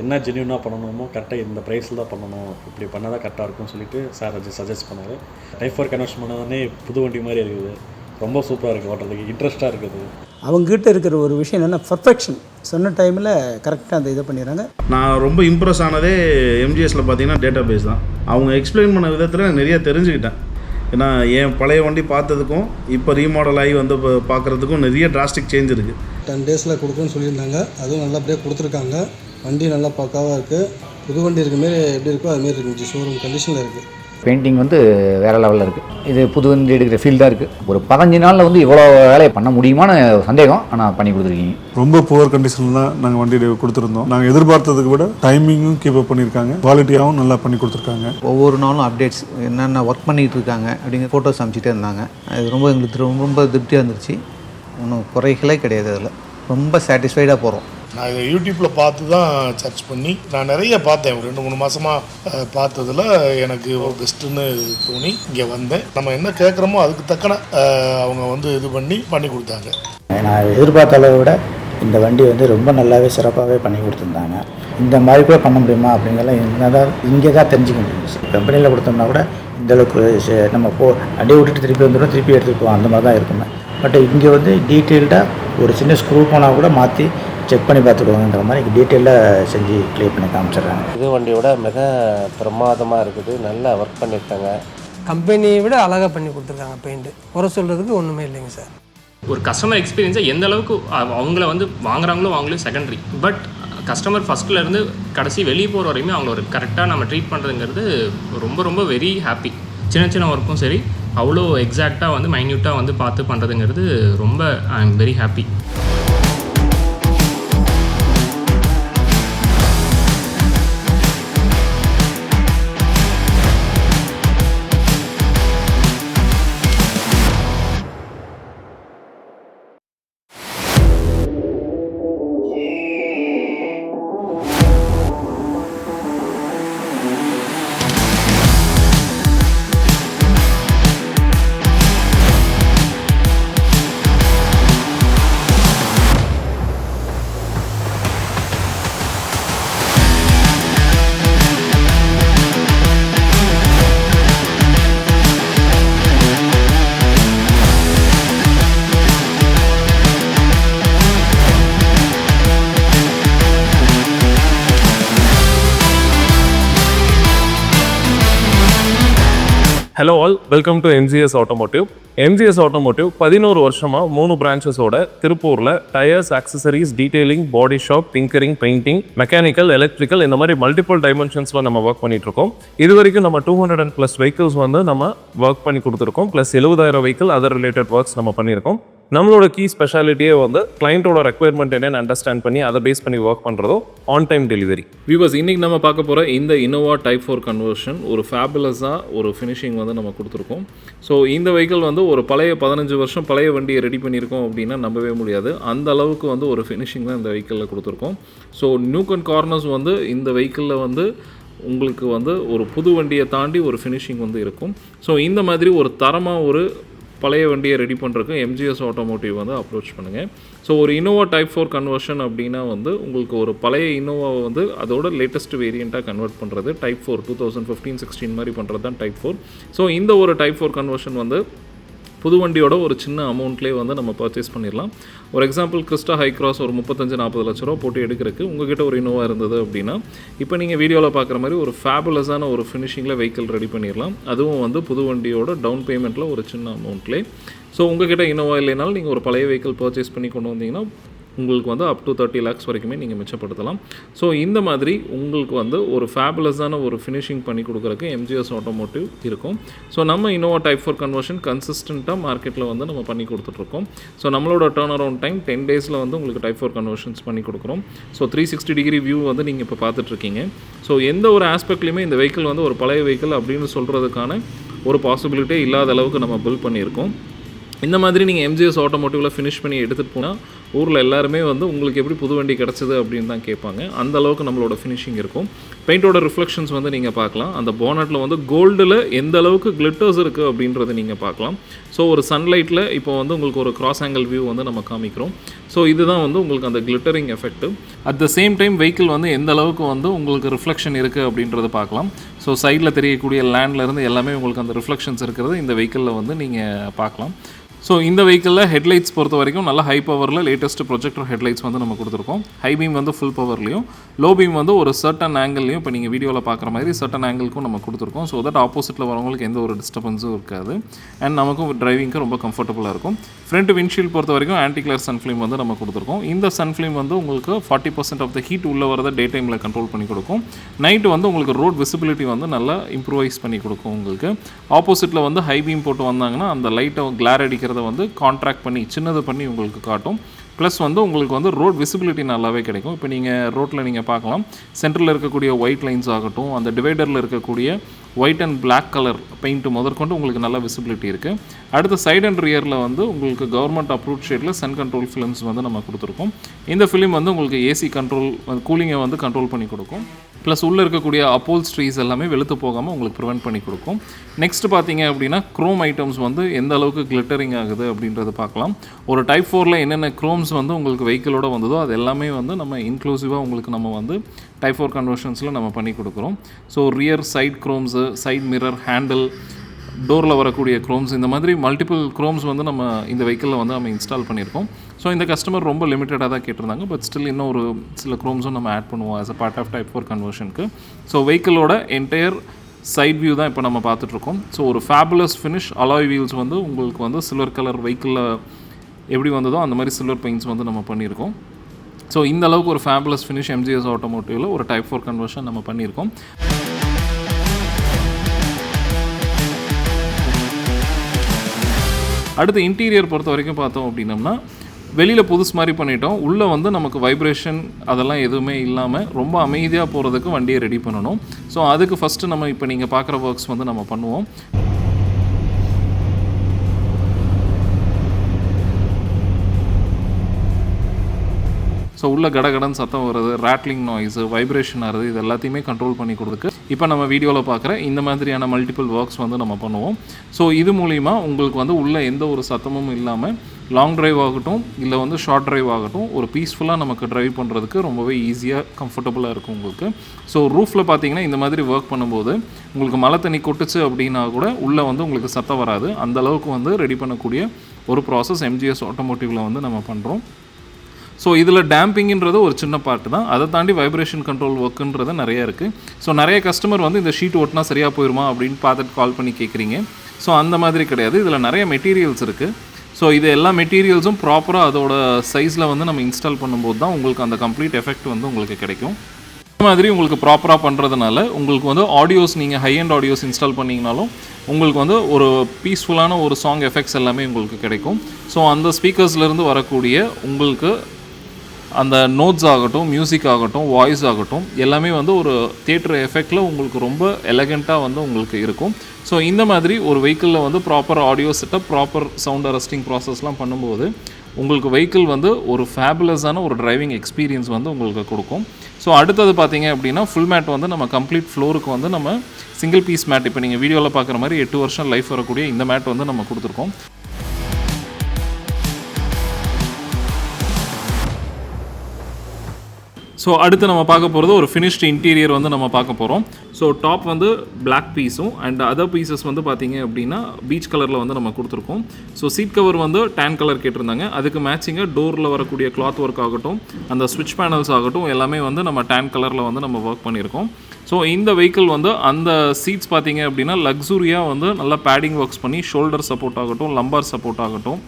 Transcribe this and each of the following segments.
என்ன ஜென்யூனாக பண்ணணுமோ கரெக்டாக இந்த ப்ரைஸில் தான் பண்ணணும், இப்படி பண்ணால் தான் கரெக்டாக இருக்கும்னு சொல்லிட்டு சார் சஜஸ்ட் பண்ணார். டைப் 4 கன்வர்ஷன் பண்ணோடனே புது வண்டி மாதிரி இருக்குது, ரொம்ப சூப்பராக இருக்குது, ஓட்டுறதுக்கு இன்ட்ரெஸ்ட்டாக இருக்குது. அவங்ககிட்ட இருக்கிற ஒரு விஷயம் என்னென்னா பர்ஃபெக்ஷன், சொன்ன டைமில் கரெக்டாக அந்த இதை பண்ணிடுறாங்க. நான் ரொம்ப இம்ப்ரெஸ் ஆனதே எம்ஜிஎஸில் பார்த்தீங்கன்னா டேட்டா பேஸ் தான். அவங்க எக்ஸ்பிளைன் பண்ண விதத்தில் நிறைய தெரிஞ்சுக்கிட்டேன். ஏன்னா என் பழைய வண்டி பார்த்ததுக்கும் இப்போ ரீமாடல் ஆகி வந்து பார்க்குறதுக்கும் நிறைய டிராஸ்டிக் சேஞ்ச் இருக்குது. 10 டேஸில் கொடுக்குன்னு சொல்லியிருந்தாங்க, அதுவும் நல்லபடியாக கொடுத்துருக்காங்க. வண்டி நல்லா பக்காவாக இருக்குது, புது வண்டி இருக்குமாரி எப்படி இருக்கோ அதுமாரி இருந்துச்சு, ஷோரூம் கண்டிஷனில் இருக்குது. பெயிண்டிங் வந்து வேறு லெவலில் இருக்குது. இது புது வண்டி எடுக்கிற ஃபீல்டாக இருக்குது. ஒரு 15 நாளில் வந்து இவ்வளோ வேலையை பண்ண முடியுமான சந்தேகம், ஆனால் பண்ணி கொடுத்துருக்கீங்க. ரொம்ப புவர் கண்டிஷனில் தான் நாங்கள் வண்டி கொடுத்துருந்தோம். நாங்கள் எதிர்பார்த்ததுக்கு விட டைமிங்கும் கீப் அப் பண்ணியிருக்காங்க, குவாலிட்டியாகவும் நல்லா பண்ணி கொடுத்துருக்காங்க. ஒவ்வொரு நாளும் அப்டேட்ஸ் என்னென்ன ஒர்க் பண்ணிகிட்டு இருக்காங்க அப்படிங்கிற ஃபோட்டோஸ் அனுப்பிச்சிட்டே இருந்தாங்க. அது ரொம்ப எங்களுக்கு ரொம்ப திருப்தியாக இருந்துச்சு. ஒன்றும் குறைகளே கிடையாது, அதில் ரொம்ப சாட்டிஸ்ஃபைடாக போகிறோம். நான் இதை யூடியூப்பில் பார்த்து தான் சர்ச் பண்ணி நான் நிறைய பார்த்தேன். 2-3 மாதமாக பார்த்ததில் எனக்கு பெஸ்ட்டுன்னு தோணி இங்கே வந்தேன். நம்ம என்ன கேட்குறோமோ அதுக்கு தக்கன அவங்க வந்து இது பண்ணி கொடுத்தாங்க. நான் எதிர்பார்த்த அளவை விட இந்த வண்டி வந்து ரொம்ப நல்லாவே சிறப்பாகவே பண்ணி கொடுத்துருந்தாங்க. இந்த மாதிரி கூட பண்ண முடியுமா அப்படிங்கிறலாம் என்னதான் இங்கே தான் தெரிஞ்சுக்க முடியும். கம்பெனியில் கொடுத்தோம்னா கூட இந்தளவுக்கு நம்ம வண்டியை விட்டுட்டு திருப்பி வந்துடும், திருப்பி எடுத்துகிட்டு போவோம், அந்த மாதிரி தான் இருக்குமே. பட் இங்கே வந்து டீட்டெயில்டாக ஒரு சின்ன ஸ்க்ரூ போனால் கூட மாற்றி செக் பண்ணி பார்த்துடுவாங்கன்ற மாதிரி டீட்டெயிலாக செஞ்சு க்ளியர் பண்ணி காமிச்சிடுறாங்க. இது வண்டியோட மிக பிரமாதமாக இருக்குது, நல்லா ஒர்க் பண்ணியிருக்காங்க. கம்பெனியை விட அழகாக பண்ணி கொடுத்துருக்காங்க. பெயிண்ட்டு குறை சொல்கிறதுக்கு ஒன்றுமே இல்லைங்க சார். ஒரு கஸ்டமர் எக்ஸ்பீரியன்ஸை எந்த அளவுக்கு அவங்கள வந்து வாங்குறாங்களோ செகண்டரி, பட் கஸ்டமர் ஃபஸ்ட்லேருந்து கடைசி வெளியே போகிற வரையுமே அவங்கள ஒரு கரெக்டாக நம்ம ட்ரீட் பண்ணுறதுங்கிறது ரொம்ப ரொம்ப வெரி ஹாப்பி. சின்ன ஒர்க்கும் சரி அவ்வளோ எக்ஸாக்டாக வந்து மைன்யூட்டாக வந்து பார்த்து பண்ணுறதுங்கிறது ரொம்ப I am very happy. Hello all, welcome to MGS Automotive. MGS Automotive 11 வருஷமாக 3 பிரான்ச்சஸோட திருப்பூரில் tyres, accessories, detailing, body shop, tinkering, painting, mechanical, electrical இந்த மாதிரி மல்டிபிள் டைமென்ஷன்ஸில் நம்ம ஒர்க் பண்ணிட்டு இருக்கோம். இது வரைக்கும் நம்ம 200+ வெஹிக்கிள்ஸ் வந்து நம்ம ஒர்க் பண்ணி கொடுத்துருக்கோம். Plus 70,000 vehicle other related works நம்ம பண்ணியிருக்கோம். நம்மளோட கீ ஸ்பெஷாலிட்டியே வந்து கிளைண்ட்டோட ரெக்குயர்மெண்ட் என்னென்னு அண்டர்ஸ்டாண்ட் பண்ணி அதை பேஸ் பண்ணி ஒர்க் பண்ணுறதோ ஆன் டைம் டெலிவரி. வியூவர்ஸ், இன்றைக்கி நம்ம பார்க்க போகிற இந்த இன்னோவா டைப் 4 கன்வர்ஷன் ஒரு ஃபேபுலஸாக ஒரு ஃபினிஷிங் வந்து நம்ம கொடுத்துருக்கோம். ஸோ இந்த வெஹிக்கிள் வந்து ஒரு பழைய 15 வருஷம் பழைய வண்டியை ரெடி பண்ணியிருக்கோம் அப்படின்னா நம்பவே முடியாது. அந்த அளவுக்கு வந்து ஒரு ஃபினிஷிங் தான் இந்த வெஹிக்கிளில் கொடுத்துருக்கோம். ஸோ நியூக் அண்ட் கார்னர்ஸ் வந்து இந்த வெஹிக்கிளில் வந்து உங்களுக்கு வந்து ஒரு புது வண்டியை தாண்டி ஒரு ஃபினிஷிங் வந்து இருக்கும். ஸோ இந்த மாதிரி ஒரு தரமாக ஒரு பழைய வண்டியை ரெடி பண்ணுறதுக்கு MGS Automotive வந்து அப்ரோச் பண்ணுங்கள். ஸோ ஒரு இன்னோவா டைப் 4 கன்வர்ஷன் அப்படின்னா வந்து உங்களுக்கு ஒரு பழைய இன்னோவாவை வந்து அதோட லேட்டஸ்ட் வேரியண்ட்டாக கன்வெர்ட் பண்ணுறது டைப் 4 2015-16 மாதிரி பண்ணுறது தான் டைப் 4. ஸோ இந்த ஒரு டைப் 4 கன்வர்ஷன் வந்து புது வண்டியோட ஒரு சின்ன அமௌண்ட்லேயே வந்து நம்ம பர்ச்சேஸ் பண்ணிடலாம். ஒரு எக்ஸாம்பிள், கிறிஸ்டா ஹை கிராஸ் ஒரு 35-40 லட்ச ரூபா போட்டு எடுக்கிறதுக்கு உங்ககிட்ட ஒரு இன்னோவா இருந்தது அப்படின்னா இப்போ நீங்கள் வீடியோவில் பார்க்குற மாதிரி ஒரு ஃபேபுலஸான ஒரு ஃபினிஷிங்கில் வெஹிக்கிள் ரெடி பண்ணிடலாம். அதுவும் வந்து புது வண்டியோட டவுன் பேமெண்ட்டில் ஒரு சின்ன அமௌண்ட்லேயே. ஸோ உங்ககிட்ட இன்னோவா இல்லைனாலும் நீங்கள் ஒரு பழைய வெஹிக்கிள் பர்ச்சேஸ் பண்ணி கொண்டு வந்தீங்கன்னா உங்களுக்கு வந்து அப் டு 30 lakhs வரைக்குமே நீங்கள் மிச்சப்படுத்தலாம். ஸோ இந்த மாதிரி உங்களுக்கு வந்து ஒரு ஃபேபுலஸான ஒரு ஃபினிஷிங் பண்ணி கொடுக்குறதுக்கு MGS Automotive இருக்கும். ஸோ நம்ம இன்னோவா டைப் 4 கன்வர்ஷன் கன்சிஸ்டண்ட்டாக மார்க்கெட்டில் வந்து நம்ம பண்ணி கொடுத்துட்ருக்கோம். ஸோ நம்மளோட டர்ன் அரவுண்ட் டைம் 10 daysல வந்து உங்களுக்கு டைப் 4 கன்வர்ஷன்ஸ் பண்ணி கொடுக்குறோம். ஸோ 360 degree வியூ வந்து நீங்கள் இப்போ பார்த்துட்ருக்கீங்க. ஸோ எந்த ஒரு ஆஸ்பெக்ட்லையுமே இந்த வெஹிக்கிள் வந்து ஒரு பழைய வெஹிக்கிள் அப்படின்னு சொல்கிறதுக்கான ஒரு பாசிபிலிட்டியே இல்லாத அளவுக்கு நம்ம பில்ட் பண்ணியிருக்கோம். இந்த மாதிரி நீங்கள் MGS Automotiveல ஃபினிஷ் பண்ணி எடுத்துகிட்டு போனால் ஊரில் எல்லாருமே வந்து உங்களுக்கு எப்படி புது வண்டி கிடச்சிது அப்படின்னு தான் கேட்பாங்க. அந்த அளவுக்கு நம்மளோட ஃபினிஷிங் இருக்கும். பெயிண்டோட ரிஃப்ளெக்ஷன்ஸ் வந்து நீங்கள் பார்க்கலாம். அந்த போனட்டில் வந்து கோல்டில் எந்த அளவுக்கு கிளிட்டர்ஸ் இருக்குது அப்படின்றத நீங்கள் பார்க்கலாம். ஸோ ஒரு சன்லைட்டில் இப்போ வந்து உங்களுக்கு ஒரு கிராஸ் ஆங்கிள் வியூ வந்து நம்ம காமிக்கிறோம். ஸோ இதுதான் வந்து உங்களுக்கு அந்த glittering effect. At the same time vehicle வந்து எந்த அளவுக்கு வந்து உங்களுக்கு ரிஃப்ளெக்ஷன் இருக்குது அப்படின்றத பார்க்கலாம். ஸோ சைடில் தெரியக்கூடிய லேண்ட்லேருந்து எல்லாமே உங்களுக்கு அந்த ரிஃப்ளெக்ஷன்ஸ் இருக்கிறது இந்த வெஹிக்கிளில் வந்து நீங்கள் பார்க்கலாம். ஸோ இந்த வெஹிக்கிளில் ஹெட்லைட்ஸ் பொறுத்த வரைக்கும் நல்ல ஹை பவரில் லேட்டஸ்ட் ப்ரொஜெக்டர் ஹெட்லைட்ஸ் வந்து நம்ம கொடுத்துருக்கோம். ஹை பீம் வந்து ஃபுல் பவர்லையும், லோ பீம் வந்து ஒரு சர்டன் ஆங்கிள்லையும் இப்போ நீங்கள் வீடியோவில் பார்க்குற மாதிரி சர்டன் ஆங்கிளுக்கும் நம்ம கொடுத்துருக்கோம். ஸோ தட் ஆப்போசிட்டில் வரவங்களுக்கு எந்த ஒரு டிஸ்டர்பன்ஸும் இருக்காது. அண்ட் நமக்கும் டிரைவிங்க்கு ரொம்ப கம்ஃபர்டபுளாக இருக்கும். ஃப்ரண்ட் விண்ட்ஷீல்ட் பொறுத்த வரைக்கும் ஆன்டி கிளர் சன்ஃப்ளேம் வந்து நம்ம கொடுத்துருக்கோம். இந்த சன்ஃப்ளேம் வந்து உங்களுக்கு 40% ஆஃப் த ஹீட் உள்ளே வரதை டே டைமில் கண்ட்ரோல் பண்ணி கொடுக்கும். நைட்டு வந்து உங்களுக்கு ரோட் விசிபிலிட்டி வந்து நல்லா இம்ப்ரூவைஸ் பண்ணி கொடுக்கும். உங்களுக்கு ஆப்போசிட்டில் வந்து ஹை பீம் போட்டு வந்தாங்கன்னா அந்த லைட்டை கிளார் அடிக்கிறத வந்து கான்ட்ராக்ட் பண்ணி சின்னது பண்ணி உங்களுக்கு காட்டும். ப்ளஸ் வந்து உங்களுக்கு வந்து ரோட் விசிபிலிட்டி நல்லாவே கிடைக்கும். இப்போ நீங்கள் ரோட்டில் நீங்கள் பார்க்கலாம், சென்டரில் இருக்கக்கூடிய ஒயிட் லைன்ஸ் ஆகட்டும், அந்த டிவைடரில் இருக்கக்கூடிய white and black colour paint முதற்கொண்டு உங்களுக்கு நல்ல விசிபிலிட்டி இருக்குது. அடுத்த சைட் அண்ட் ரியரில் வந்து உங்களுக்கு கவர்மெண்ட் அப்ரூவ்ட் ஷேடில் சன் கண்ட்ரோல் ஃபிலிம்ஸ் வந்து நம்ம கொடுத்துருக்கோம். இந்த ஃபிலிம் வந்து உங்களுக்கு ஏசி கண்ட்ரோல் கூலிங்கை வந்து கண்ட்ரோல் பண்ணி கொடுக்கும். ப்ளஸ் உள்ளே இருக்கக்கூடிய அப்போல்ஸ்ட்ரீஸ் எல்லாமே வெளுத்து போகாமல் உங்களுக்கு ப்ரிவெண்ட் பண்ணி கொடுக்கும். நெக்ஸ்ட் பார்த்தீங்க அப்படின்னா க்ரோம் ஐட்டம்ஸ் வந்து எந்த அளவுக்கு கிளிட்டரிங் ஆகுது அப்படின்றத பார்க்கலாம். ஒரு டைப் 4ல் என்னென்ன க்ரோம்ஸ் வந்து உங்களுக்கு வெஹிக்கிளோட வந்ததோ அது எல்லாமே வந்து நம்ம இன்க்ளூசிவாக உங்களுக்கு நம்ம வந்து டைப் 4 கன்வர்ஷன்ஸில் நம்ம பண்ணி கொடுக்குறோம். So rear side chromes, side mirror, handle, டோரில் வரக்கூடிய க்ரோம்ஸ், இந்த மாதிரி மல்டிபிள் க்ரோம்ஸ் வந்து நம்ம இந்த வெஹிக்கிளில் வந்து நம்ம இன்ஸ்டால் பண்ணியிருக்கோம். ஸோ இந்த கஸ்டமர் ரொம்ப லிமிட்டடாக தான் கேட்டிருந்தாங்க. பட் ஸ்டில் இன்னும் ஒரு சில க்ரோம்ஸும் நம்ம ஆட் பண்ணுவோம் as a part of type 4 கன்வர்ஷனுக்கு. ஸோ வெஹிக்கிளோட என்டையர் சைட் வியூ தான் இப்போ நம்ம பார்த்துட்ருக்கோம். ஸோ ஒரு ஃபேபுலஸ் ஃபினிஷ் அலாய் வீல்ஸ் வந்து உங்களுக்கு வந்து சில்வர் கலர் வெஹிக்கிளில் எப்படி வந்ததோ அந்த மாதிரி சில்வர் பெயிண்ட்ஸ் வந்து நம்ம பண்ணியிருக்கோம். ஸோ இந்த அளவுக்கு ஒரு ஃபேபுலஸ் ஃபினிஷ் MGS ஆட்டோமோட்டிவில் ஒரு டைப் 4 கன்வர்ஷன் நம்ம பண்ணியிருக்கோம். அடுத்து இன்டீரியர் பொறுத்த வரைக்கும் பார்த்தோம் அப்படின்னம்னா வெளியில் புதுசு மாதிரி பண்ணிட்டோம். உள்ளே வந்து நமக்கு வைப்ரேஷன் அதெல்லாம் எதுவுமே இல்லாமல் ரொம்ப அமைதியாக போகிறதுக்கு வண்டியை ரெடி பண்ணணும். ஸோ அதுக்கு ஃபஸ்ட்டு நம்ம இப்போ நீங்கள் பார்க்குற ஒர்க்ஸ் வந்து நம்ம பண்ணுவோம். ஸோ உள்ள கடகடன் சத்தம் வருது, ரேட்லிங் நாய்ஸு, வைப்ரேஷன் ஆகுது, இது எல்லாத்தையுமே கண்ட்ரோல் பண்ணி கொடுத்துருக்கு. இப்போ நம்ம வீடியோவில் பார்க்குற இந்த மாதிரியான மல்டிபிள் ஒர்க்ஸ் வந்து நம்ம பண்ணுவோம். ஸோ இது மூலிமா உங்களுக்கு வந்து உள்ள எந்த ஒரு சத்தமும் இல்லாமல் லாங் ட்ரைவ் ஆகட்டும் இல்லை வந்து ஷார்ட் ட்ரைவ் ஆகட்டும் ஒரு பீஸ்ஃபுல்லாக நமக்கு ட்ரைவ் பண்ணுறதுக்கு ரொம்பவே ஈஸியாக கம்ஃபர்டபுளாக இருக்கும் உங்களுக்கு. ஸோ ரூஃபில் பார்த்தீங்கன்னா இந்த மாதிரி ஒர்க் பண்ணும்போது உங்களுக்கு மழை தண்ணி கொட்டுச்சு அப்படின்னா கூட உள்ளே வந்து உங்களுக்கு சத்தம் வராது. அந்தளவுக்கு வந்து ரெடி பண்ணக்கூடிய ஒரு ப்ராசஸ் MGS ஆட்டோமோட்டிவில் வந்து நம்ம பண்ணுறோம். ஸோ இதில் டேம்பிங்கிறது ஒரு சின்ன பார்ட்டு தான். அதை தாண்டி வைப்ரேஷன் கண்ட்ரோல் ஒர்க்குன்றது நிறைய இருக்குது. ஸோ நிறைய கஸ்டமர் வந்து இந்த ஷீட் ஓட்டினா சரியாக போயிடுமா அப்படின்னு பார்த்துட்டு கால் பண்ணி கேட்குறீங்க. ஸோ அந்த மாதிரி கிடையாது. இதில் நிறைய மெட்டீரியல்ஸ் இருக்குது. ஸோ இது எல்லா மெட்டீரியல்ஸும் ப்ராப்பராக அதோட சைஸில் வந்து நம்ம இன்ஸ்டால் பண்ணும்போது தான் உங்களுக்கு அந்த கம்ப்ளீட் எஃபெக்ட் வந்து உங்களுக்கு கிடைக்கும். இந்த மாதிரி உங்களுக்கு ப்ராப்பராக பண்ணுறதுனால உங்களுக்கு வந்து ஆடியோஸ் நீங்கள் ஹை அண்ட் ஆடியோஸ் இன்ஸ்டால் பண்ணிங்கனாலும் உங்களுக்கு வந்து ஒரு பீஸ்ஃபுல்லான ஒரு சாங் எஃபெக்ட்ஸ் எல்லாமே உங்களுக்கு கிடைக்கும். ஸோ அந்த ஸ்பீக்கர்ஸ்லேருந்து வரக்கூடிய உங்களுக்கு அந்த நோட்ஸ் ஆகட்டும், மியூசிக் ஆகட்டும், வாய்ஸ் ஆகட்டும் எல்லாமே வந்து ஒரு தியேட்டர் எஃபெக்டில் உங்களுக்கு ரொம்ப எலகண்ட்டாக வந்து உங்களுக்கு இருக்கும். ஸோ இந்த மாதிரி ஒரு வெஹிக்கிளில் வந்து proper audio setup, proper sound arresting ப்ராசஸ்லாம் பண்ணும்போது உங்களுக்கு வெஹிக்கிள் வந்து ஒரு ஃபேபுலஸான ஒரு டிரைவிங் எக்ஸ்பீரியன்ஸ் வந்து உங்களுக்கு கொடுக்கும். ஸோ அடுத்தது பார்த்தீங்க அப்படின்னா ஃபுல் மேட் வந்து நம்ம கம்ப்ளீட் ஃப்ளோருக்கு வந்து நம்ம சிங்கிள் பீஸ் மேட் இப்போ நீங்கள் வீடியோவில் பார்க்குற மாதிரி 8 வருஷம் லைஃப் வரக்கூடிய இந்த மேட் வந்து நம்ம கொடுத்துருக்கோம். ஸோ அடுத்து நம்ம பார்க்க போகிறது ஒரு ஃபினிஷ்டு இன்டீரியர் வந்து நம்ம பார்க்க போகிறோம். ஸோ டாப் வந்து பிளாக் பீஸும் அண்ட் அதர் பீசஸ் வந்து பார்த்தீங்க அப்படின்னா பீச் கலரில் வந்து நம்ம கொடுத்துருக்கோம். ஸோ சீட் கவர் வந்து டேன் கலர் கேட்டிருந்தாங்க. அதுக்கு மேட்சிங்காக டோரில் வரக்கூடிய கிளாத் ஒர்க் ஆகட்டும், அந்த ஸ்விட்ச் பேனல்ஸ் ஆகட்டும் எல்லாமே வந்து நம்ம டேன் கலரில் வந்து நம்ம ஒர்க் பண்ணியிருக்கோம். ஸோ இந்த வெஹிக்கிள் வந்து அந்த சீட்ஸ் பார்த்தீங்க அப்படின்னா லக்ஸுரியாக வந்து நல்லா பேடிங் ஒர்க்ஸ் பண்ணி ஷோல்டர் சப்போர்ட் ஆகட்டும், லம்பார் சப்போர்ட் ஆகட்டும்,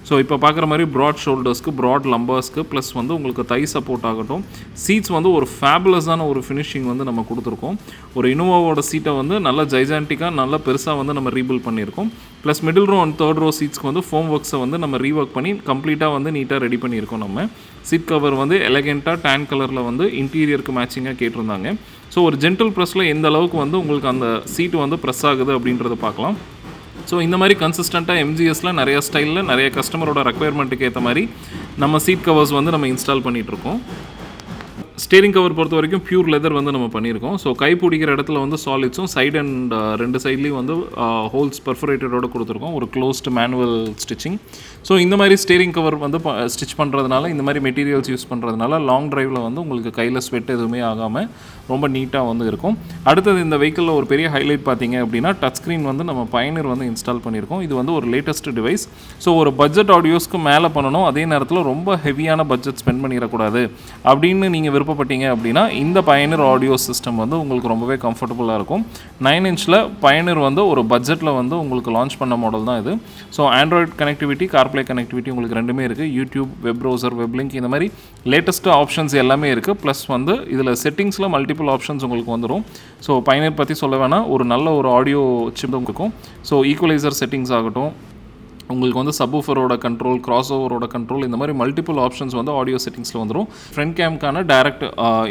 ஸோ இப்போ பார்க்குற மாதிரி ப்ராட் ஷோல்டர்ஸ்க்கு, ப்ராட் லம்பர்ஸ்க்கு, ப்ளஸ் வந்து உங்களுக்கு தை சப்போர்ட் ஆகட்டும், சீட்ஸ் வந்து ஒரு ஃபேபுலஸான ஒரு ஃபினிஷிங் வந்து நம்ம கொடுத்துருக்கோம். ஒரு இனோவாவோட சீட்டை வந்து நல்லா ஜைஜான்டிக்காக நல்லா பெருசாக வந்து நம்ம ரீபில்ட் பண்ணியிருக்கோம். Plus middle row and third row சீட்ஸ்க்கு வந்து ஃபோம் ஒர்க்ஸை வந்து நம்ம ரீஒர்க் பண்ணி கம்ப்ளீட்டாக வந்து நீட்டாக ரெடி பண்ணியிருக்கோம். நம்ம சீட் கவர் வந்து எலகெண்ட்டாக டேன் கலரில் வந்து இன்டீரியருக்கு மேட்சிங்காக கேட்டிருந்தாங்க. ஸோ ஒரு ஜென்டில் ப்ரெஸ்ஸில் எந்த அளவுக்கு வந்து உங்களுக்கு அந்த சீட்டு வந்து ப்ரெஸ் ஆகுது அப்படின்றத பார்க்கலாம். ஸோ இந்த மாதிரி கன்சிஸ்டண்ட்டாக MGSல நிறைய ஸ்டைலில் நிறைய கஸ்டமரோட ரெக்குயர்மெண்ட்டுக்கு ஏற்ற மாதிரி நம்ம சீட் கவர்ஸ் வந்து நம்ம இன்ஸ்டால் பண்ணிகிட்ருக்கோம். ஸ்டீரிங் கவர் பொறுத்த வரைக்கும் பியூர் லெதர் வந்து நம்ம பண்ணியிருக்கோம். ஸோ கை பிடிக்கிற இடத்துல வந்து சாலிட்ஸும் சைட் அண்ட் 2 சைட்லேயும் வந்து ஹோல்ஸ் பர்ஃபரேட்டடோட கொடுத்துருக்கோம். ஒரு க்ளோஸ்டு மேனுவல் ஸ்டிச்சிங். ஸோ இந்த மாதிரி ஸ்டீரிங் கவர் வந்து ஸ்டிச் பண்ணுறதுனால, இந்த மாதிரி மெட்டீரியல்ஸ் யூஸ் பண்ணுறதுனால லாங் டிரைவில் வந்து உங்களுக்கு கையில் ஸ்வெட் எதுவுமே ஆகாமல் ரொம்ப நீட்டாக வந்து இருக்கும். அடுத்தது இந்த வெஹிக்கிளில் ஒரு பெரிய ஹைலைட் பார்த்தீங்க அப்படின்னா டச் ஸ்க்ரீன் வந்து நம்ம பயனர் வந்து இன்ஸ்டால் பண்ணியிருக்கோம். இது வந்து ஒரு லேட்டஸ்ட் டிவைஸ். ஸோ ஒரு பட்ஜெட் ஆடியோஸ்க்கு மேலே பண்ணணும், அதே நேரத்தில் ரொம்ப ஹெவியான பட்ஜெட் ஸ்பெண்ட் பண்ணிடக்கூடாது அப்படின்னு நீங்கள் விருப்பப்பட்டீங்க அப்படின்னா இந்த பயனர் ஆடியோ சிஸ்டம் வந்து உங்களுக்கு ரொம்பவே கம்ஃபர்டபுளாக இருக்கும். 9 இன்ச்சில் பயனர் வந்து ஒரு பட்ஜெட்டில் வந்து உங்களுக்கு லான்ச் பண்ண மாடல் தான் இது. So Android connectivity, CarPlay connectivity உங்களுக்கு ரெண்டுமே இருக்குது. யூடியூப், வெப் ப்ரௌசர், வெப்லிங்க் இந்த மாதிரி லேட்டஸ்ட்டு ஆப்ஷன்ஸ் எல்லாமே இருக்குது. ப்ளஸ் வந்து இதில் செட்டிங்ஸில் மல்டிபிள் ஆப்ஷன்ஸ் உங்களுக்கு வந்துடும். ஸோ பயனர் பற்றி சொல்ல வேணால் ஒரு நல்ல ஒரு ஆடியோ சிப் இருக்கும். ஸோ ஈக்குவலைசர் செட்டிங்ஸ் ஆகட்டும், உங்களுக்கு வந்து சப்வூஃபரோட கண்ட்ரோல், கிராஸ் ஓவரோட கண்ட்ரோல், இந்த மாதிரி மல்டிபிள் ஆப்ஷன்ஸ் வந்து ஆடியோ செட்டிங்ஸில் வந்துடும். ஃப்ரண்ட் கேம்க்கான டேரக்ட்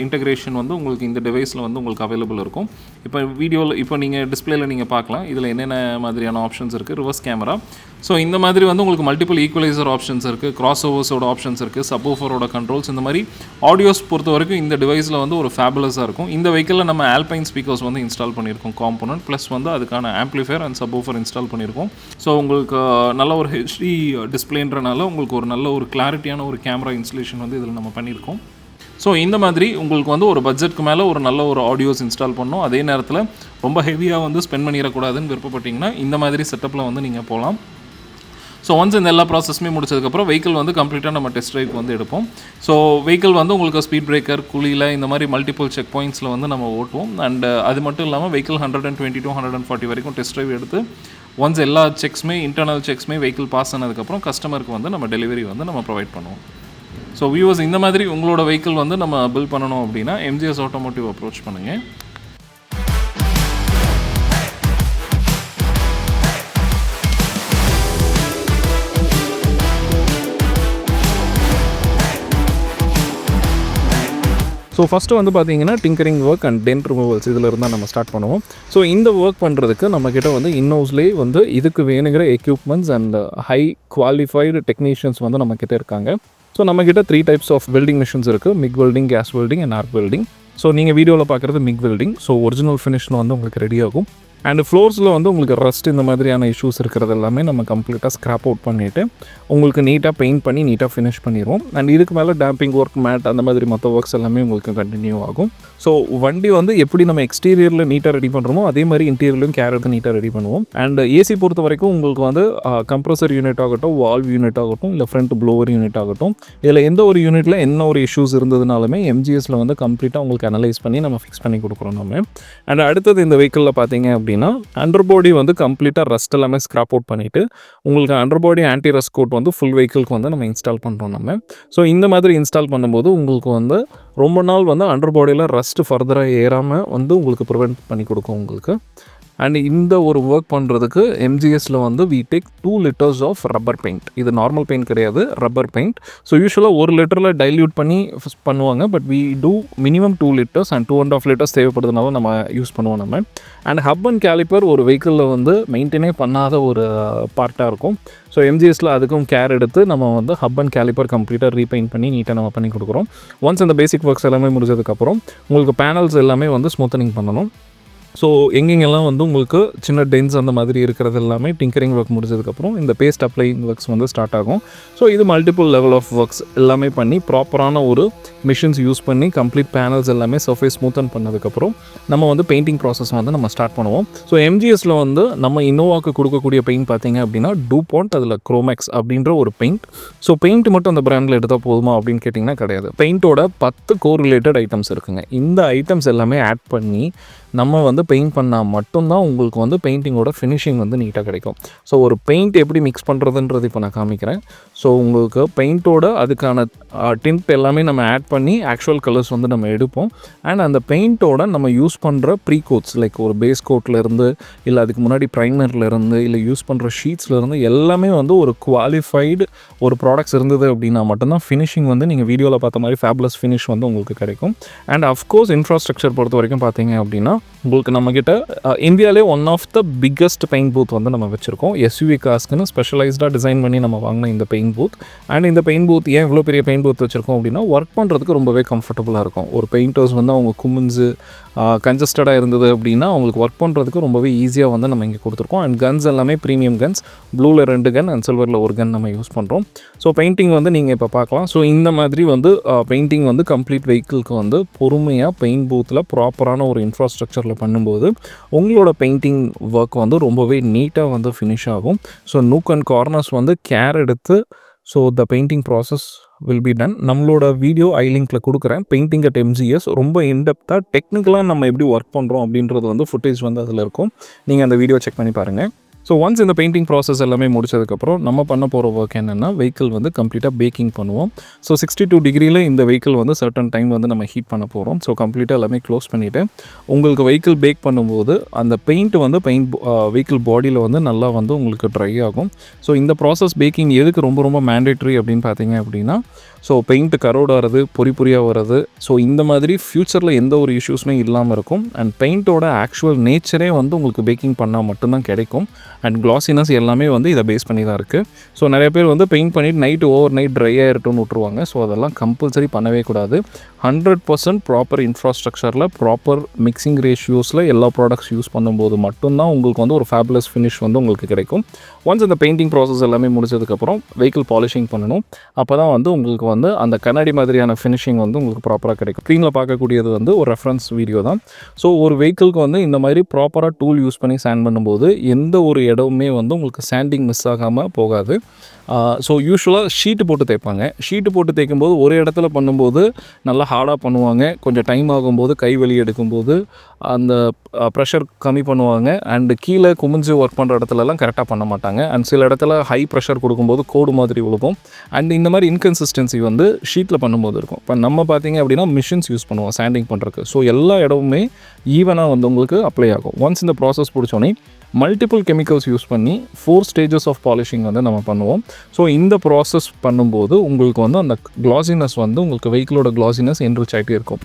இன்டெகிரேஷன் வந்து உங்களுக்கு இந்த டிவைஸில் வந்து உங்களுக்கு அவைலபிள் இருக்கும். இப்போ வீடியோவில் இப்போ நீங்கள் டிஸ்பிளேயில் நீங்கள் பார்க்கலாம் இதில் என்னென்ன மாதிரியான ஆப்ஷன்ஸ் இருக்குது. Reverse camera. ஸோ இந்த மாதிரி வந்து உங்களுக்கு மல்டிபிள் ஈக்குவலைசர் ஆப்ஷன்ஸ் இருக்குது, கிராஸ் ஓவர்ஸோட ஆப்ஷன்ஸ் இருக்குது, சப்வூஃபரோட கண்ட்ரோல்ஸ், இந்த மாதிரி ஆடியோஸ் பொறுத்த வரைக்கும் இந்த டிவைஸில் வந்து ஒரு ஃபேபுலஸாக இருக்கும். இந்த வெஹிக்கிளில் நம்ம ஆல்பைன் ஸ்பீக்கர்ஸ் வந்து இன்ஸ்டால் பண்ணியிருக்கோம் காம்போனன்ட், ப்ளஸ் வந்து அதுக்கான ஆம்ப்ளிஃபையர் அண்ட் சப்வூஃபர் இன்ஸ்டால் பண்ணியிருக்கோம். ஸோ உங்களுக்கு நல்ல ஒரு ஹெச்டி டிஸ்பிளேன்றனால உங்களுக்கு ஒரு நல்ல ஒரு கிளாரிட்டியான ஒரு கேமரா இன்ஸ்டலேஷன் வந்து இதில் நம்ம பண்ணியிருக்கோம். ஸோ இந்த மாதிரி உங்களுக்கு வந்து ஒரு பட்ஜெட்க்கு மேலே ஒரு நல்ல ஒரு ஆடியோஸ் இன்ஸ்டால் பண்ணணும், அதே நேரத்தில் ரொம்ப ஹெவியாக வந்து ஸ்பெண்ட் பண்ணிடக்கூடாதுன்னு விருப்பப்பட்டிங்கன்னா இந்த மாதிரி செட்டப்பில் வந்து நீங்கள் போகலாம். ஸோ ஒன்ஸ் இந்த எல்லா ப்ராசஸுமே முடிச்சதுக்கப்புறம் வெஹிக்கிள் வந்து கம்ப்ளீட்டாக நம்ம டெஸ்ட் ட்ரைவ் வந்து எடுப்போம். ஸோ வெஹிக்கிள் வந்து உங்களுக்கு ஸ்பீட் பிரேக்கர், குழியில் இந்த மாதிரி மல்டிபிள் செக் பாயிண்ட்ஸில் வந்து நம்ம ஓட்டுவோம். அண்ட் அது மட்டும் இல்லாமல் வெஹிக்கிள் 120 to 140 வரைக்கும் டெஸ்ட் ட்ரைவ் எடுத்து ஒன்ஸ் எல்லா செக்ஸுமே, இன்டர்னல் செக்ஸுமே வெஹிக்கிள் பாஸ் ஆனதுக்கப்புறம் கஸ்டமருக்கு வந்து நம்ம டெலிவரி வந்து நம்ம ப்ரொவைட் பண்ணுவோம். ஸோ வியூவர்ஸ், இந்த மாதிரி உங்களோட வெஹிக்கிள் வந்து நம்ம பில் பண்ணணும் அப்படின்னா MGS ஆட்டோமோட்டிவ் அப்ரோச் பண்ணுங்கள். ஸோ ஃபஸ்ட்டு வந்து பார்த்தீங்கன்னா tinkering work and dent removals இதில் இருந்தால் நம்ம ஸ்டார்ட் பண்ணுவோம். ஸோ இந்த ஒர்க் பண்ணுறதுக்கு நம்மக்கிட்ட வந்து இன்னோஸ்லேயே வந்து இதுக்கு வேணுங்கிற equipments and high qualified technicians வந்து நம்மக்கிட்ட இருக்காங்க. ஸோ நம்மக்கிட்ட 3 டைப்ஸ் ஆஃப் வெல்டிங் மிஷின்ஸ் இருக்குது. MIG welding, gas welding and arc welding. So நீங்கள் வீடியோவில் பார்க்குறது மிக் வெல்டிங். ஸோ ஒரிஜினல் ஃபினிஷில் வந்து உங்களுக்கு ரெடி ஆகும். அண்ட் ஃப்ளோர்ஸில் வந்து உங்களுக்கு ரஸ்ட் இந்த மாதிரியான இஷ்யூஸ் இருக்கிறது எல்லாமே நம்ம கம்ப்ளீட்டாக ஸ்க்ராப் அவுட் பண்ணிவிட்டு உங்களுக்கு நீட்டாக பெயிண்ட் பண்ணி நீட்டாக ஃபினிஷ் பண்ணிடுவோம். அண்ட் இதுக்கு மேலே டேம்பிங் ஒர்க், மேட் அந்த மாதிரி மற்ற ஒர்க்ஸ் எல்லாமே உங்களுக்கு கண்டினியூ ஆகும். ஸோ வண்டி வந்து எப்படி நம்ம எக்ஸ்டீரியரில் நீட்டாக ரெடி பண்ணுறோமோ அதே மாதிரி இன்டீரியர்லையும் கேர் எடுத்து நீட்டாக ரெடி பண்ணுவோம். அண்ட் ஏசி பொறுத்த வரைக்கும் உங்களுக்கு வந்து கம்ப்ரஸர் யூனிட் ஆகட்டும், வால்வ் யூனிட் ஆகட்டும், இல்லை ஃப்ரண்ட் ப்ளோவர் யூனிட் ஆகட்டும், இதில் எந்த ஒரு யூனிட்டில் என்ன ஒரு இஷ்யூஸ் இருந்ததுனாலுமே MGSல வந்து கம்ப்ளீட்டாக உங்களுக்கு அனலைஸ் பண்ணி நம்ம ஃபிக்ஸ் பண்ணி கொடுக்குறோம் நம்ம. அண்ட் அடுத்தது இந்த வெஹிக்கிளில் பார்த்தீங்க அப்படின்னா அண்டர்பாடி வந்து கம்ப்ளீட்டாக ரஸ்ட் எல்லாமே ஸ்க்ராப் அவுட் பண்ணிவிட்டு உங்களுக்கு அண்டர்பாடி ஆன்டி ரஸ்ட் கோட் வந்து ஃபுல் வெஹிக்கிளுக்கு வந்து நம்ம இன்ஸ்டால் பண்ணுறோம் நம்ம. ஸோ இந்த மாதிரி இன்ஸ்டால் பண்ணும்போது உங்களுக்கு வந்து ரொம்ப நாள் வந்து அண்டர்பாடியில் ரஸ்ட்டு ஃபர்தராக ஏறாமல் வந்து உங்களுக்கு ப்ரிவெண்ட் பண்ணி கொடுக்கும் உங்களுக்கு. அண்ட் இந்த ஒரு ஒர்க் பண்ணுறதுக்கு MGSல வந்து we take 2 liters of rubber paint. இது நார்மல் பெயிண்ட் கிடையாது, ரப்பர் பெயிண்ட். ஸோ யூஸ்வலாக 1 லிட்டரில் டைல்யூட் பண்ணி பண்ணுவாங்க. But we do minimum 2 liters and 2.5 liters தேவைப்படுறதுனால நம்ம யூஸ் பண்ணுவோம் நம்ம. அண்ட் ஹப் அண்ட் கேலிப்பர் ஒரு வெஹிக்கிளில் வந்து மெயின்டைனே பண்ணாத ஒரு பார்ட்டாக இருக்கும். ஸோ MGSல அதுக்கும் கேர் எடுத்து நம்ம வந்து ஹப் அண்ட் கேலிப்பர் கம்ப்ளீட்டாக ரீபெயிண்ட் பண்ணி நீட்டாக நம்ம பண்ணி கொடுக்குறோம். ஒன்ஸ் இந்த பேசிக் ஒர்க்ஸ் எல்லாமே முடிஞ்சதுக்கப்புறம் உங்களுக்கு பேனல்ஸ் எல்லாமே வந்து ஸ்மூத்தனிங் பண்ணணும். ஸோ எங்கெங்கெல்லாம் வந்து உங்களுக்கு சின்ன டென்ஸ் அந்த மாதிரி இருக்கிறது எல்லாமே டிங்கரிங் ஒர்க் முடிஞ்சதுக்கப்புறம் இந்த பேஸ்ட் அப்ளைங் ஒர்க்ஸ் வந்து ஸ்டார்ட் ஆகும். ஸோ இது மல்டிபிள் லெவல் ஆஃப் ஒர்க்ஸ் எல்லாமே பண்ணி ப்ராப்பரான ஒரு மிஷின்ஸ் யூஸ் பண்ணி கம்ப்ளீட் பேனல்ஸ் எல்லாமே சர்ஃபேஸ் ஸ்மூத்தன் பண்ணதுக்கப்புறம் நம்ம வந்து பெயிண்டிங் ப்ராசஸ் வந்து நம்ம ஸ்டார்ட் பண்ணுவோம். ஸோ MGSல வந்து நம்ம இன்னோவாக்கு கொடுக்கக்கூடிய பெயிண்ட் பார்த்தீங்க அப்படின்னா டூபாண்ட், அதில் குரோமேக்ஸ் அப்படின்ற ஒரு பெயிண்ட். ஸோ பெயிண்ட் மட்டும் அந்த பிராண்டில் எடுத்தால் போதுமா அப்படின்னு கேட்டிங்கன்னா கிடையாது. பெயிண்டோட 10 கோர் ரிலேட்டட் ஐட்டம்ஸ் இருக்குங்க. இந்த ஐட்டம்ஸ் எல்லாமே ஆட் பண்ணி நம்ம வந்து பெயிண்ட் பண்ணால் மட்டும்தான் உங்களுக்கு வந்து பெயிண்டிங்கோட ஃபினிஷிங் வந்து நீட்டாக கிடைக்கும். ஸோ ஒரு பெயிண்ட் எப்படி மிக்ஸ் பண்ணுறதுன்றது இப்போ நான் காமிக்கிறேன். ஸோ உங்களுக்கு பெயிண்ட்டோட அதுக்கான டிண்ட் எல்லாமே நம்ம ஆட் பண்ணி ஆக்சுவல் கலர்ஸ் வந்து நம்ம எடுப்போம். அண்ட் அந்த பெயிண்ட்டோட நம்ம யூஸ் பண்ணுற ப்ரீ கோட்ஸ் லைக் ஒரு பேஸ் கோட்லேருந்து இல்லை அதுக்கு முன்னாடி ப்ரைமர்லேருந்து இல்லை யூஸ் பண்ணுற ஷீட்ஸ்லேருந்து எல்லாமே வந்து ஒரு குவாலிஃபைடு ஒரு ப்ராடக்ட்ஸ் இருந்தது அப்படின்னா மட்டும்தான் ஃபினிஷிங் வந்து நீங்கள் வீடியோவில் பார்த்த மாதிரி ஃபேப்லஸ் ஃபினிஷ் வந்து உங்களுக்கு கிடைக்கும். அண்ட் அஃப்கோர்ஸ் இன்ஃப்ராஸ்ட்ரக்சர் பொறுத்த வரைக்கும் பார்த்தீங்க அப்படின்னா உங்களுக்கு நம்மக்கிட்ட இந்தியாவிலே one of the biggest paint booth வந்து நம்ம வச்சுருக்கோம். எஸ்யூவி கார்ஸ்க்குன்னு ஸ்பெஷலைஸ்டாக டிசைன் பண்ணி நம்ம வாங்கின இந்த பெயிண்ட் பூத். அண்ட் இந்த பெயிண்ட் பூத் ஏன் இவ்வளோ பெரிய பெயிண்ட் பூத் வச்சுருக்கோம் அப்படின்னா ஒர்க் பண்ணுறதுக்கு ரொம்பவே கம்ஃபர்டபுளாக இருக்கும். ஒரு பெயிண்டர்ஸ் வந்து அவங்க குமிஞ்சு கன்ஜஸ்டடாக இருந்தது அப்படின்னா அவங்களுக்கு ஒர்க் பண்ணுறதுக்கு ரொம்பவே ஈஸியாக வந்து நம்ம இங்கே கொடுத்துருக்கோம். அண்ட் கன்ஸ் எல்லாமே ப்ரீமியம் கன்ஸ், ப்ளூவில் 2 கன் அண்ட் சில்வரில் 1 கன் நம்ம யூஸ் பண்ணுறோம். ஸோ பெயிண்டிங் வந்து நீங்கள் இப்போ பார்க்கலாம். ஸோ இந்த மாதிரி வந்து பெயிண்டிங் வந்து கம்ப்ளீட் வெஹிக்கிளுக்கு வந்து பொறுமையாக பெயிண்ட் பூத்தில் ப்ராப்பரான ஒரு இன்ஃப்ராஸ்ட்ரக்சரில் பண்ணும்போது உங்களோட பெயிண்டிங் ஒர்க் வந்து ரொம்பவே நீட்டாக வந்து ஃபினிஷ் ஆகும். ஸோ நூக் அண்ட் கார்னர்ஸ் வந்து கேர் எடுத்து so the painting process will be done. நம்மளோட வீடியோ ஐ லிங்க்கில் கொடுக்குறேன். பெயிண்டிங் அட் MGS ரொம்ப இன்டெப்த்தாக டெக்னிக்கலாக நம்ம எப்படி ஒர்க் பண்ணுறோம் அப்படின்றது வந்து ஃபுட்டேஜ் வந்து அதில் இருக்கும். நீங்கள் அந்த வீடியோ செக் பண்ணி பாருங்கள். ஸோ ஒன்ஸ் இந்த பெயிண்டிங் ப்ராசஸ் எல்லாமே முடிச்சதுக்கப்புறம் நம்ம பண்ண போகிற ஒர்க் என்னென்னா வெஹிக்கிள் வந்து கம்ப்ளீட்டாக பேக்கிங் பண்ணுவோம். ஸோ 62 டிகிரியில் இந்த வெஹிக்கிள் வந்து சர்டன் டைம் வந்து நம்ம ஹீட் பண்ண போகிறோம். ஸோ கம்ப்ளீட்டாக எல்லாமே க்ளோஸ் பண்ணிவிட்டு உங்களுக்கு வெஹிக்கிள் பேக் பண்ணும்போது அந்த பெயிண்ட் வந்து வெஹிக்கிள் பாடியில் வந்து நல்லா வந்து உங்களுக்கு ட்ரை ஆகும். ஸோ இந்த ப்ராசஸ் பேக்கிங் எதுக்கு ரொம்ப ரொம்ப மேண்டேட்ரி அப்படின்னு பார்த்தீங்க அப்படின்னா ஸோ பெயிண்ட்டு கரோட் ஆகிறது, பொறியாக வர்றது, ஸோ இந்த மாதிரி ஃப்யூச்சரில் எந்த ஒரு இஷ்யூஸுமே இல்லாமல் இருக்கும். அண்ட் பெயிண்ட்டோட ஆக்சுவல் நேச்சரே வந்து உங்களுக்கு பேக்கிங் பண்ணால் மட்டும்தான் கிடைக்கும். அண்ட் கிளாசினஸ் எல்லாமே வந்து இதை பேஸ் பண்ணி தான் இருக்குது. ஸோ நிறைய பேர் வந்து பெயிண்ட் பண்ணிவிட்டு நைட்டு ஓவர் நைட் ட்ரை ஆகிருட்டும்னு விட்ருவாங்க. ஸோ அதெல்லாம் கம்பல்சரி பண்ணவே கூடாது. 100% ப்ராப்பர் இன்ஃப்ராஸ்ட்ரக்சரில் ப்ராப்பர் மிக்சிங் ரேஷியோஸில் எல்லா ப்ராடக்ட்ஸ் யூஸ் பண்ணும்போது மட்டும்தான் உங்களுக்கு வந்து ஒரு ஃபேபுலஸ் ஃபினிஷ் வந்து உங்களுக்கு கிடைக்கும். ஒன்ஸ் இந்த பெயிண்டிங் ப்ராசஸ் எல்லாமே முடிச்சதுக்கப்புறம் வெஹிக்கிள் பாலிஷிங் பண்ணணும். அப்போ தான் வந்து உங்களுக்கு வந்து அந்த கண்ணாடி மாதிரியான ஃபினிஷிங் வந்து உங்களுக்கு ப்ராப்பராக கிடைக்கும். ஸ்க்ரீனில் பார்க்கக்கூடியது வந்து ஒரு ரெஃபரன்ஸ் வீடியோ தான். ஸோ ஒரு வெஹிக்கிளுக்கு வந்து இந்த மாதிரி ப்ராப்பராக டூல் யூஸ் பண்ணி சாண்ட் பண்ணும்போது எந்த ஒரு இடமுமே வந்து உங்களுக்கு சாண்டிங் மிஸ் ஆகாமல் போகாது. ஸோ யூஸ்வலாக ஷீட்டு போட்டு தேய்ப்பாங்க. ஷீட்டு போட்டு தேய்க்கும்போது ஒரு இடத்துல பண்ணும்போது நல்லா ஹார்டாக பண்ணுவாங்க. கொஞ்சம் டைம் ஆகும்போது கை வலி எடுக்கும்போது அந்த ப்ரெஷர் கம்மி பண்ணுவாங்க. அண்டு கீழே குமிஞ்சு ஒர்க் பண்ணுற இடத்துலலாம் கரெக்டாக பண்ண மாட்டாங்க. அண்ட் சில இடத்துல ஹை ப்ரெஷர் கொடுக்கும்போது கோடு மாதிரி விழுகும். அண்ட் இந்த மாதிரி இன்கன்சிஸ்டன்சி வந்து ஷீட்டில் பண்ணும்போது இருக்கும். இப்போ நம்ம பார்த்தீங்க அப்படின்னா மிஷின்ஸ் யூஸ் பண்ணுவோம் சாண்டிங் பண்ணுறதுக்கு. ஸோ எல்லா இடமுமே ஈவனாக வந்து உங்களுக்கு அப்ளை ஆகும். ஒன்ஸ் இந்த ப்ராசஸ் பிடிச்சோன்னே மல்டிபிள் கெமிக்கல்ஸ் யூஸ் பண்ணி 4 ஸ்டேஜஸ் ஆஃப் பாலிஷிங் வந்து நம்ம பண்ணுவோம். ஸோ இந்த ப்ராசஸ் பண்ணும்போது உங்களுக்கு வந்து அந்த க்ளாசினஸ் வந்து உங்களுக்கு வெஹிக்கிளோட க்ளாசினஸ் என்ரிச் ஆகிட்டே இருக்கும்.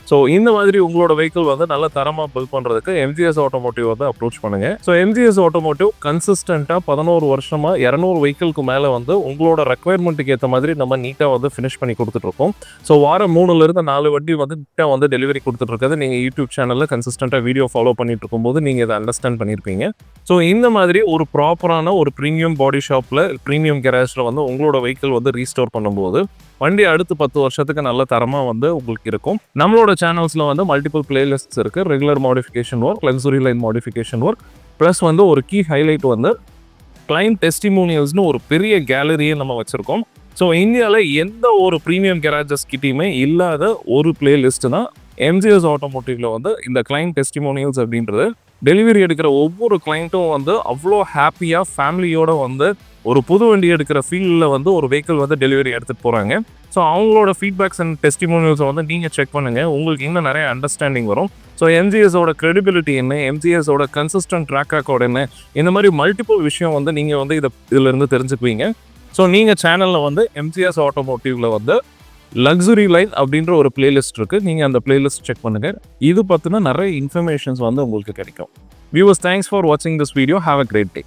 ஸோ இந்த மாதிரி உங்களோட வெஹிக்கிள் வந்து நல்ல தரமாக பில்ட் பண்ணுறதுக்கு MGS Automotive வந்து அப்ரோச் பண்ணுங்கள். ஸோ MGS Automotive கன்சிஸ்டண்ட்டாக 11 வருஷமாக 200 வெஹிக்கிளுக்கு மேலே வந்து உங்களோட ரெக்குயர்மெண்ட்டுக்கு ஏற்ற மாதிரி நம்ம நீட்டாக வந்து ஃபினிஷ் பண்ணி கொடுத்துட்ருக்கோம். ஸோ வாரம் 3லேருந்து 4 வண்டி வந்து நீட்டாக வந்து டெலிவரி கொடுத்துட்ருக்காது. நீங்கள் யூடியூப் சேனலில் கன்சிஸ்டண்ட்டாக வீடியோ ஃபாலோ பண்ணிட்டு இருக்கும்போது நீங்கள் இதை அண்டர்ஸ்டாண்ட் பண்ணியிருப்பீங்க. ஸோ இந்த மாதிரி ஒரு ப்ராப்பரான ஒரு ப்ரீமியம் பாடி ஷாப்பில் ப்ரீமியம் கேரேஜில் வந்து உங்களோட வெஹிக்கிள் வந்து ரீஸ்டோர் பண்ணும்போது வண்டி அடுத்து 10 வருஷத்துக்கு நல்ல தரமாக வந்து உங்களுக்கு இருக்கும். நம்மளோட சேனல்ஸில் வந்து மல்டிபிள் பிளேலிஸ்ட்ஸ் இருக்குது. Regular modification work, luxury line modification work, plus வந்து ஒரு கீ ஹைலைட் வந்து கிளைண்ட் டெஸ்டிமோனியல்ஸ்னு ஒரு பெரிய கேலரியை நம்ம வச்சுருக்கோம். ஸோ இந்தியாவில் எந்த ஒரு ப்ரீமியம் கேரேஜஸ் கிட்டையுமே இல்லாத ஒரு பிளேலிஸ்ட்டு தான் MGS Automotiveல வந்து இந்த கிளைண்ட் டெஸ்டிமோனியல்ஸ் அப்படின்றது. டெலிவரி எடுக்கிற ஒவ்வொரு கிளைண்ட்டும் வந்து அவ்வளோ ஹாப்பியாக ஃபேமிலியோடு வந்து ஒரு புது வண்டி எடுக்கிற ஃபீல்டில் வந்து ஒரு வெஹிக்கிள் வந்து டெலிவரி எடுத்துகிட்டு போகிறாங்க. ஸோ அவங்களோட ஃபீட்பேக்ஸ் அண்ட் டெஸ்டிமோனியல்ஸை வந்து நீங்கள் செக் பண்ணுங்கள். உங்களுக்கு இன்னும் நிறைய அண்டர்ஸ்டாண்டிங் வரும். ஸோ MGSோட கிரெடிபிலிட்டி என்ன, MGSோட கன்சிஸ்டன்ட் ட்ராக் ரெக்கார்ட் என்ன, இந்த மாதிரி மல்டிபிள் விஷயம் வந்து நீங்கள் வந்து இதிலிருந்து தெரிஞ்சுக்குவீங்க. ஸோ நீங்கள் சேனலில் வந்து MGS Automotiveல வந்து லக்ஸுரி லைன் அப்படின்ற ஒரு பிளேலிஸ்ட் இருக்குது. நீங்கள் அந்த பிளேலிஸ்ட் செக் பண்ணுங்கள். இது பற்றின நிறைய இன்ஃபர்மேஷன்ஸ் வந்து உங்களுக்கு கிடைக்கும். வியூவர்ஸ், தேங்க்ஸ் ஃபார் வாட்சிங் this video. Have a great day.